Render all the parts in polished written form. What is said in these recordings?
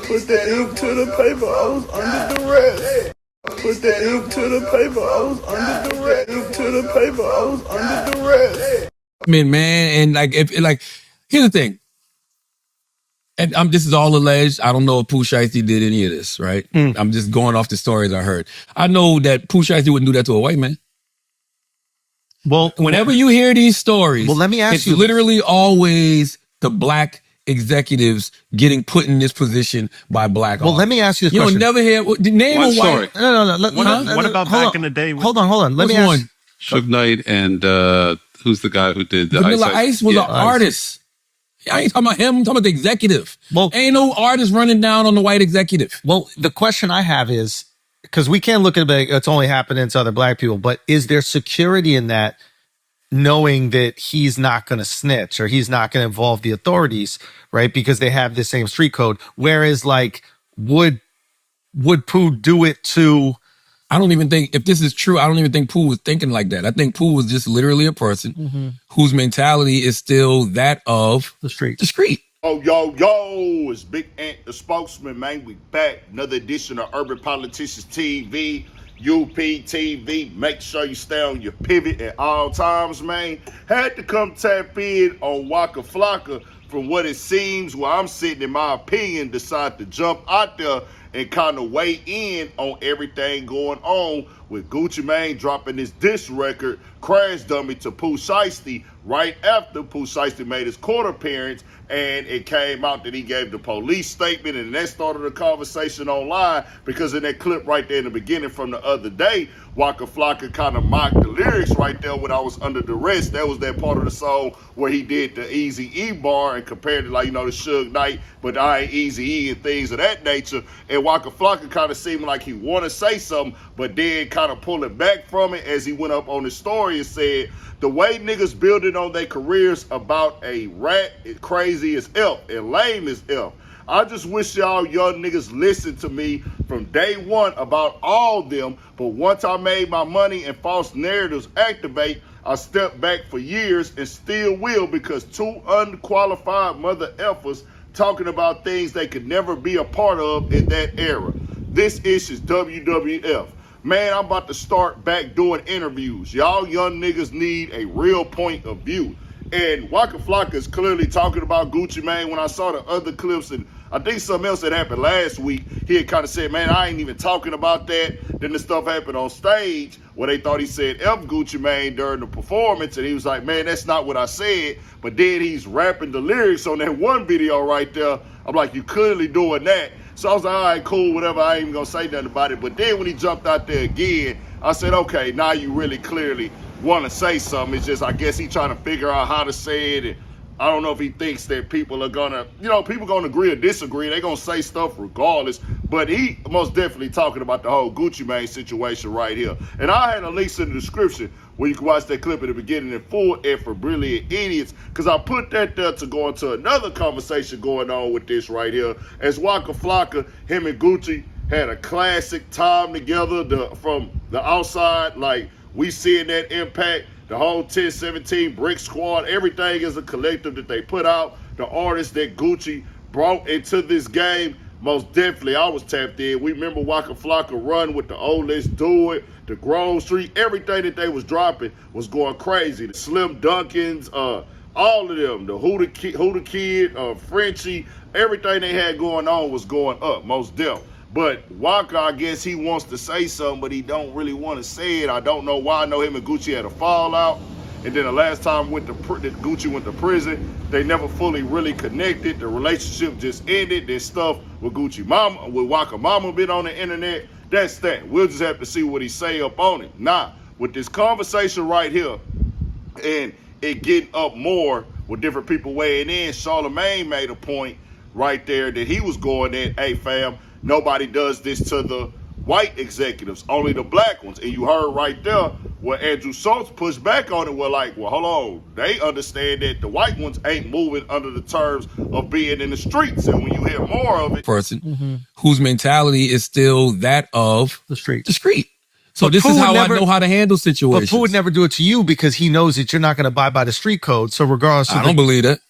Put the ink to the paper, I was under duress. Put the ink to the paper, I was under duress. Ink to the paper, I was under duress. Man, and like, here's the thing. And this is all alleged. I don't know if Pooh Shiesty did any of this, right? I'm just going off the stories I heard. I know that Pooh Shiesty wouldn't do that to a white man. Well, whenever you hear these stories, let me ask it's you, literally always the black executives getting put in this position by black. Well, let me ask you this question. You don't never hear name a white. No. What about back in the day? Hold on. Let me ask. Suge Knight and who's the guy who did the Vanilla Ice was an artist. I ain't talking about him. I'm talking about the executive. Well, ain't no artist running down on the white executive. Well, the question I have is, because we can't look at it, it's only happening to other black people, but is there security in that, knowing that he's not going to snitch or he's not going to involve the authorities, right? Because they have the same street code. Whereas, like, would Pooh do it to... I don't even think, if this is true, I don't even think Pooh was thinking like that. I think Pooh was just literally a person whose mentality is still that of the street. Oh, yo, it's Big Ant, the spokesman, man. We back. Another edition of Urban Politicians TV, UPTV. Make sure you stay on your pivot at all times, man. Had to come tap in on Waka Flocka. From what it seems, where I'm sitting, in my opinion, decide to jump out there and kind of weigh in on everything going on with Gucci Mane dropping his diss record, Crash Dummy, to Pooh Shiesty right after Pooh Shiesty made his court appearance, and it came out that he gave the police statement, and that started a conversation online, because in that clip right there in the beginning from the other day, Waka Flocka kind of mocked the lyrics right there when I was under duress. That was that part of the song where he did the Easy-E bar and compared it, like, you know, the Suge Knight, but I ain't Easy-E and things of that nature. And Waka Flocka kind of seemed like he want to say something, but then kind of pull it back from it as he went up on his story and said, the way niggas building on their careers about a rat is crazy as F and lame as F. I just wish y'all young niggas listened to me from day one about all them, but once I made my money and false narratives activate, I stepped back for years and still will, because two unqualified mother effers talking about things they could never be a part of in that era. This is WWF. Man, I'm about to start back doing interviews. Y'all young niggas need a real point of view. And Waka Flocka is clearly talking about Gucci Mane. When I saw the other clips, and I think something else that happened last week, he had kind of said, man, I ain't even talking about that. Then the stuff happened on stage where they thought he said F Gucci Mane during the performance, and he was like, man, that's not what I said. But then he's rapping the lyrics on that one video right there. I'm like, you clearly doing that. So I was like, all right, cool, whatever. I ain't even gonna say nothing about it. But then when he jumped out there again, I said, okay, now you really clearly want to say something. It's just, I guess he trying to figure out how to say it. And I don't know if he thinks that people are gonna, people gonna agree or disagree. They gonna say stuff regardless. But he most definitely talking about the whole Gucci Mane situation right here. And I had a link in the description where you can watch that clip at the beginning in full and for brilliant idiots, because I put that there to go into another conversation going on with this right here. As Waka Flocka, him and Gucci had a classic time together from the outside, like we seeing that impact. The whole 1017 Brick Squad, everything is a collective that they put out. The artists that Gucci brought into this game, most definitely I was tapped in. We remember Waka Flocka run with the old Let's Do It, the Grove Street, everything that they was dropping was going crazy. The Slim Dunkins, all of them, the Huda Kid, Frenchie, everything they had going on was going up, most definitely. But Waka, I guess he wants to say something, but he don't really want to say it. I don't know why. I know him and Gucci had a fallout. And then the last time Gucci went to prison, they never fully really connected. The relationship just ended. There's stuff with Gucci Mama, with Waka Mama been on the internet. That's that. We'll just have to see what he say up on it. Nah, with this conversation right here, and it getting up more with different people weighing in, Charlamagne made a point right there that he was going at, hey fam, nobody does this to the white executives, only the black ones. And you heard right there where Andrew Schultz pushed back on it. We're like, well, hold on. They understand that the white ones ain't moving under the terms of being in the streets. And when you hear more of it, person whose mentality is still that of the street. So this is how I know how to handle situations. But Pooh would never do it to you because he knows that you're not going to abide by the street code. So regardless of I don't believe that.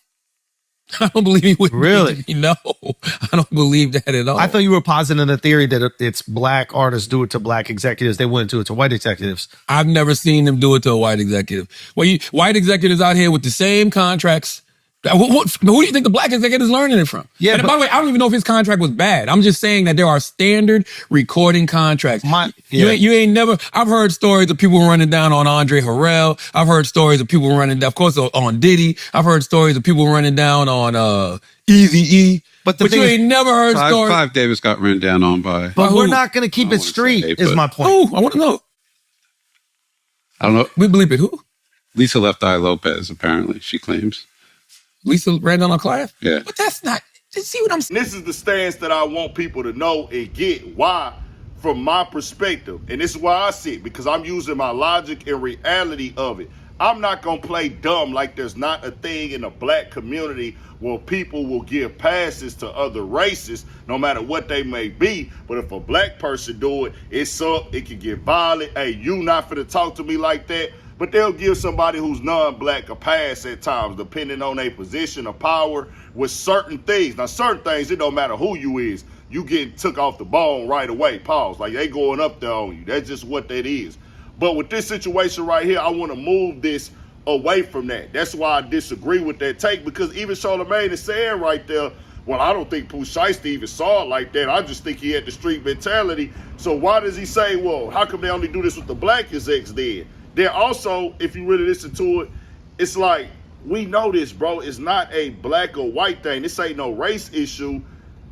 I don't believe he would. Really? No, I don't believe that at all. I thought you were positing the theory that it's black artists do it to black executives. They wouldn't do it to white executives. I've never seen them do it to a white executive. Well, white executives out here with the same contracts. Who do you think the black executive is learning it from? Yeah, and by the way, I don't even know if his contract was bad. I'm just saying that there are standard recording contracts. You ain't never. I've heard stories of people running down on Andre Harrell. I've heard stories of people running down, of course, on Diddy. I've heard stories of people running down on Eazy-E. But you ain't never heard stories. Clive Davis got run down on by. But we're not going to keep it street, is my point. Oh, I want to know. I don't know. We believe it. Who? Lisa Left Eye Lopez, apparently, she claims. Lisa ran down on Clive? Yeah. But that's not, see what I'm saying? This is the stance that I want people to know and get why, from my perspective, and this is why I see it, because I'm using my logic and reality of it. I'm not going to play dumb like there's not a thing in the black community where people will give passes to other races, no matter what they may be. But if a black person do it, it's up, it can get violent. Hey, you not finna talk to me like that. But they'll give somebody who's non-black a pass at times, depending on their position of power with certain things. Now, certain things, it don't matter who you is. You getting took off the bone right away, pause. Like, they going up there on you. That's just what that is. But with this situation right here, I want to move this away from that. That's why I disagree with that take, because even Charlamagne is saying right there, well, I don't think Pooh Shiesty even saw it like that. I just think he had the street mentality. So why does he say, well, how come they only do this with the black execs then? Then also, if you really listen to it, it's like, we know this, bro. It's not a black or white thing. This ain't no race issue.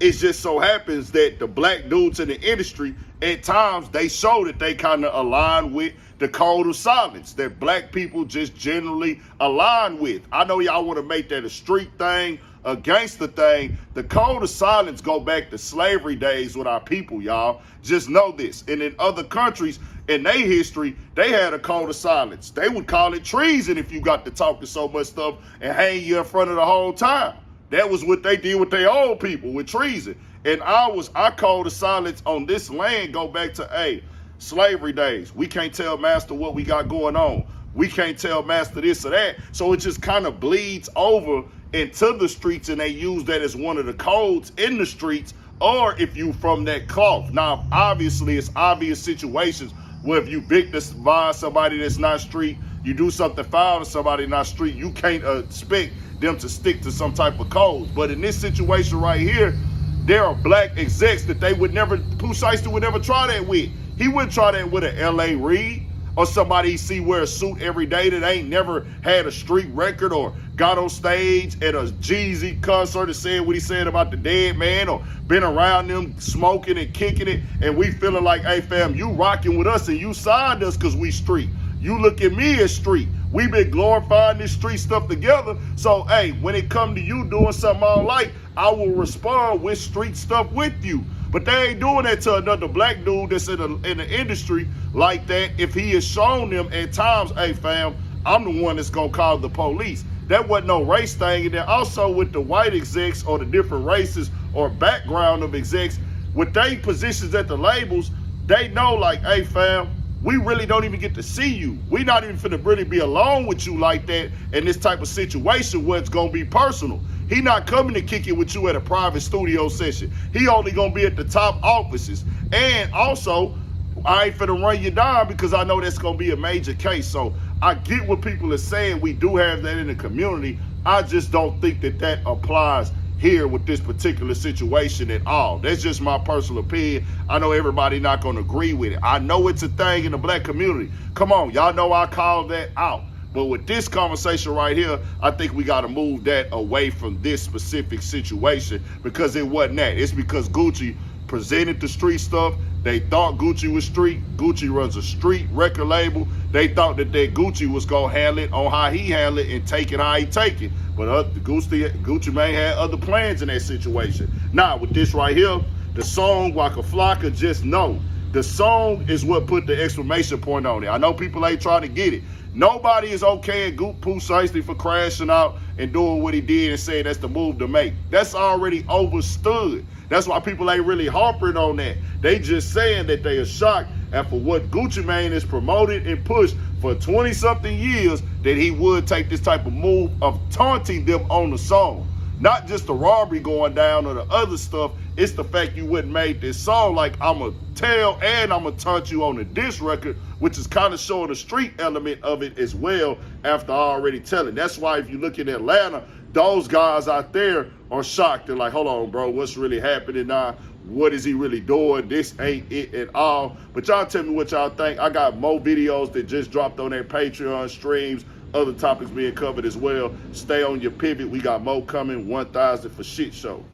It just so happens that the black dudes in the industry, at times, they show that they kind of align with the code of silence that black people just generally align with. I know y'all want to make that a street thing, a gangster thing. The code of silence go back to slavery days with our people, y'all. Just know this. And in other countries, in their history, they had a code of silence. They would call it treason if you got to talking so much stuff and hang you in front of the whole time. That was what they did with their old people, with treason. And our code of silence on this land go back to, slavery days. We can't tell master what we got going on. We can't tell master this or that. So it just kind of bleeds over into the streets, and they use that as one of the codes in the streets, or if you from that cloth. Now, obviously, it's obvious situations where if you victimize somebody that's not street, you do something foul to somebody not street, you can't expect them to stick to some type of codes. But in this situation right here, there are black execs that they would never, Pooh Shiesty would never try that with. He wouldn't try that with an L.A. Reid or somebody he see wear a suit every day that ain't never had a street record or got on stage at a Jeezy concert and said what he said about the dead man, or been around them smoking and kicking it, and we feeling like, hey fam, you rocking with us and you signed us because we street. You look at me as street. We've been glorifying this street stuff together. So, hey, when it come to you doing something I don't like, I will respond with street stuff with you. But they ain't doing that to another black dude that's in the industry like that. If he has shown them at times, hey fam, I'm the one that's gonna call the police. That wasn't no race thing. And then also with the white execs or the different races or background of execs, with their positions at the labels, they know like, hey fam, we really don't even get to see you. We not even finna really be alone with you like that in this type of situation where it's gonna be personal. He not coming to kick it with you at a private studio session. He only gonna be at the top offices. And also, I ain't finna run you down because I know that's gonna be a major case. So I get what people are saying. We do have that in the community. I just don't think that that applies here with this particular situation at all. That's just my personal opinion. I know everybody not gonna agree with it. I know it's a thing in the black community. Come on, y'all know I called that out. But with this conversation right here, I think we got to move that away from this specific situation, because it wasn't that. It's because Gucci presented the street stuff. They thought Gucci was street. Gucci runs a street record label. They thought that Gucci was going to handle it on how he handled it and take it how he take it. But Gucci Mane had other plans in that situation. Now, with this right here, the song Waka Flocka, just know, the song is what put the exclamation point on it. I know people ain't trying to get it. Nobody is okay at Pooh Shiesty for crashing out and doing what he did and saying that's the move to make. That's already overstood. That's why people ain't really harping on that. They just saying that they are shocked after what Gucci Mane has promoted and pushed for 20-something years, that he would take this type of move of taunting them on the song. Not just the robbery going down or the other stuff. It's the fact you wouldn't make this song like I'ma tell and I'ma taunt you on the diss record, which is kind of showing the street element of it as well after I already telling. That's why if you look in Atlanta, those guys out there are shocked. They're like, hold on, bro, what's really happening now? What is he really doing? This ain't it at all. But y'all tell me what y'all think. I got more videos that just dropped on their Patreon streams, other topics being covered as well. Stay on your pivot. We got more coming. 1,000 for shit show.